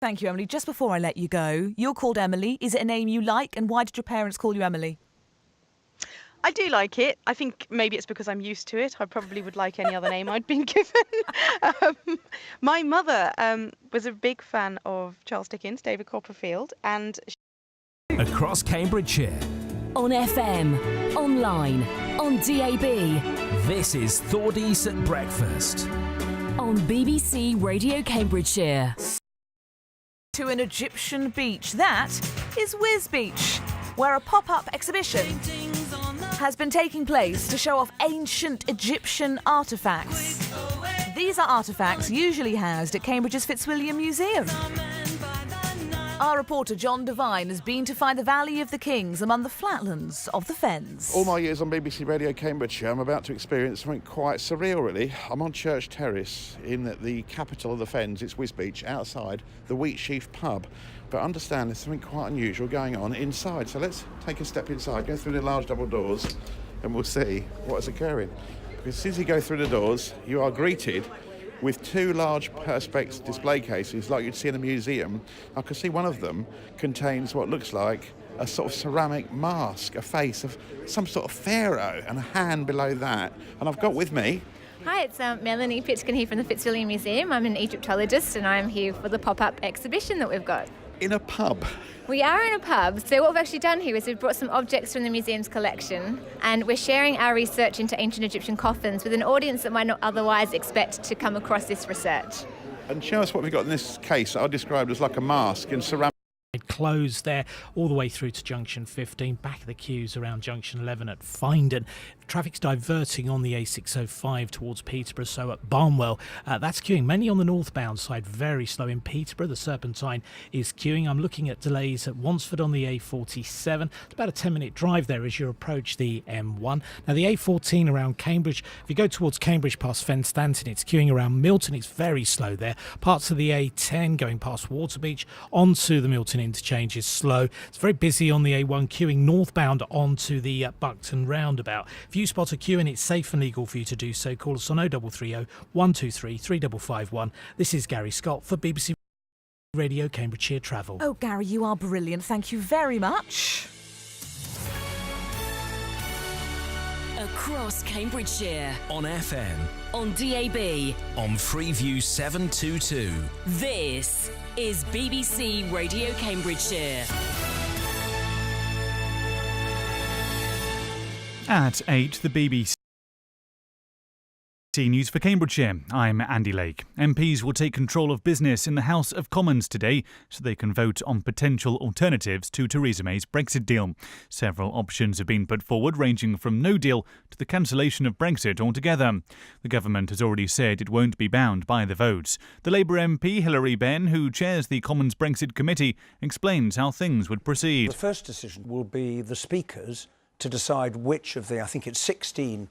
Thank you, Emily. Just before I let you go, you're called Emily. Is it a name you like? And why did your parents call you Emily? I do like it. I think maybe it's because I'm used to it. I probably would like any other name I'd been given. My mother was a big fan of Charles Dickens, David Copperfield, and Across Cambridgeshire. On FM, online, on DAB. This is Thordies at Breakfast. On BBC Radio Cambridgeshire. To an Egyptian beach. That is Whiz Beach, where a pop-up exhibition has been taking place to show off ancient Egyptian artefacts. These are artefacts usually housed at Cambridge's Fitzwilliam Museum. Our reporter John Devine has been to find the Valley of the Kings among the flatlands of the Fens. All my years on BBC Radio Cambridgeshire, I'm about to experience something quite surreal, really. I'm on Church Terrace in the capital of the Fens. It's Whiz Beach, outside the Wheatsheaf pub. But understand there's something quite unusual going on inside. So let's take a step inside, go through the large double doors, and we'll see what is occurring. Because as soon as you go through the doors, you are greeted with two large Perspex display cases like you'd see in a museum. I can see one of them contains what looks like a sort of ceramic mask, a face of some sort of pharaoh, and a hand below that. And I've got with me... Hi, it's Melanie Pitchkin here from the Fitzwilliam Museum. I'm an Egyptologist and I'm here for the pop-up exhibition that we've got. in a pub. We are in a pub, so what we've actually done here is we've brought some objects from the museum's collection and we're sharing our research into ancient Egyptian coffins with an audience that might not otherwise expect to come across this research. And show us what we've got in this case that I described as like a mask in ceramic. Closed there all the way through to junction 15, back of the queues around junction 11 at Findon. Traffic's diverting on the A605 towards Peterborough, so at Barnwell that's queuing mainly on the northbound side, very slow in Peterborough. The Serpentine is queuing. I'm looking at delays at Wansford on the A47. It's about a 10-minute drive there as you approach the M1. Now the A14 around Cambridge, if you go towards Cambridge past Fen Stanton, it's queuing around Milton. It's very slow there. Parts of the A10 going past Waterbeach onto the Milton interchange is slow. It's very busy on the A1 queuing northbound onto the Buckton roundabout. If you spot a queue and it's safe and legal for you to do so, call us on 0330 123 3551. This is Gary Scott for BBC Radio Cambridgeshire Travel. Oh, Gary, you are brilliant. Thank you very much. Across Cambridgeshire. On FM. On DAB. On Freeview 722. This is BBC Radio Cambridgeshire. At 8, the BBC News for Cambridgeshire. I'm Andy Lake. MPs will take control of business in the House of Commons today so they can vote on potential alternatives to Theresa May's Brexit deal. Several options have been put forward, ranging from no deal to the cancellation of Brexit altogether. The government has already said it won't be bound by the votes. The Labour MP Hilary Benn, who chairs the Commons Brexit Committee, explains how things would proceed. The first decision will be the Speaker's to decide which of the, I think it's 16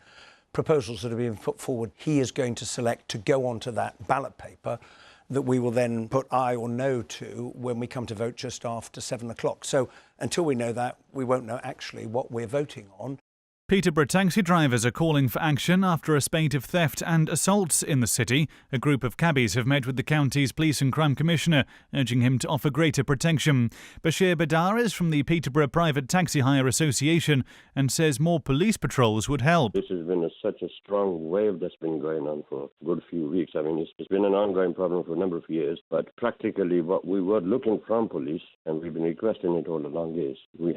proposals that are being put forward, he is going to select to go onto that ballot paper that we will then put aye or no to when we come to vote just after 7 o'clock. So until we know that, we won't know actually what we're voting on. Peterborough taxi drivers are calling for action after a spate of theft and assaults in the city. A group of cabbies have met with the county's Police and Crime Commissioner, urging him to offer greater protection. Bashir Badar is from the Peterborough Private Taxi Hire Association and says more police patrols would help. This has been such a strong wave that's been going on for a good few weeks. I mean, it's been an ongoing problem for a number of years, but practically what we were looking from police, and we've been requesting it all along, is we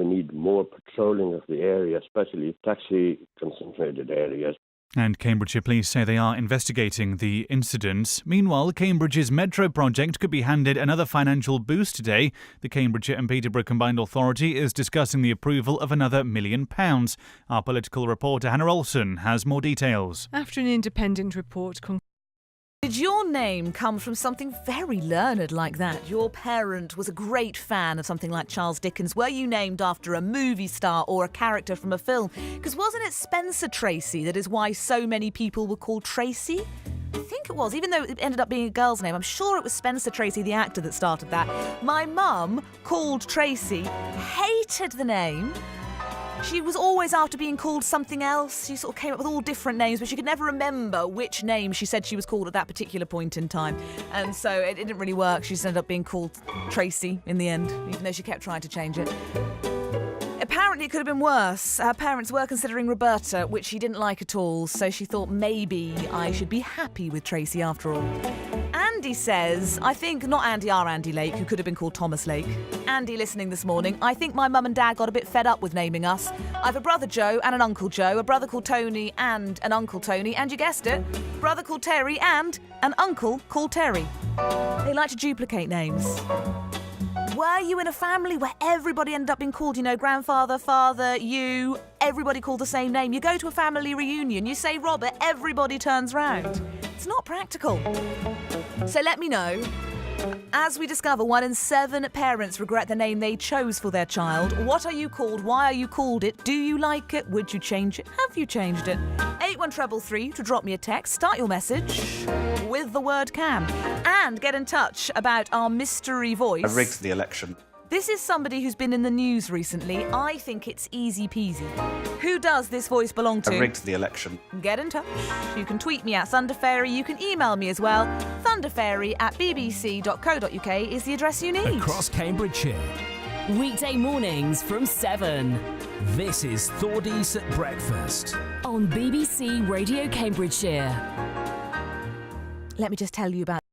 need more patrolling of the area, especially taxi-concentrated areas. And Cambridgeshire Police say they are investigating the incidents. Meanwhile, Cambridge's Metro project could be handed another financial boost today. The Cambridgeshire and Peterborough Combined Authority is discussing the approval of another £1 million. Our political reporter Hannah Olsen has more details. After an independent report Did your name come from something very learned like that? Your parent was a great fan of something like Charles Dickens. Were you named after a movie star or a character from a film? Because wasn't it Spencer Tracy that is why so many people were called Tracy? I think it was, even though it ended up being a girl's name. I'm sure it was Spencer Tracy, the actor, that started that. My mum, called Tracy, hated the name. She was always after being called something else. She sort of came up with all different names, but she could never remember which name she said she was called at that particular point in time. And so it didn't really work. She just ended up being called Tracy in the end, even though she kept trying to change it. Apparently it could have been worse. Her parents were considering Roberta, which she didn't like at all, so she thought maybe I should be happy with Tracy after all. Andy says, I think not Andy, our Andy Lake, who could have been called Thomas Lake. Andy listening this morning, I think my mum and dad got a bit fed up with naming us. I have a brother Joe and an uncle Joe, a brother called Tony and an uncle Tony, and you guessed it, brother called Terry and an uncle called Terry. They like to duplicate names. Were you in a family where everybody ended up being called, grandfather, father, you, everybody called the same name? You go to a family reunion, you say Robert, everybody turns round. It's not practical. So let me know. As we discover 1 in 7 parents regret the name they chose for their child. What are you called? Why are you called it? Do you like it? Would you change it? Have you changed it? 81333 to drop me a text. Start your message with the word can. And get in touch about our mystery voice. I rigged the election. This is somebody who's been in the news recently. I think it's easy peasy. Who does this voice belong to? I rigged the election. Get in touch. You can tweet me at Thunderfairy. You can email me as well. Thunderfairy@bbc.co.uk is the address you need. Across Cambridgeshire. Weekday mornings from 7 This is Thordies at Breakfast. on BBC Radio Cambridgeshire. Let me just tell you about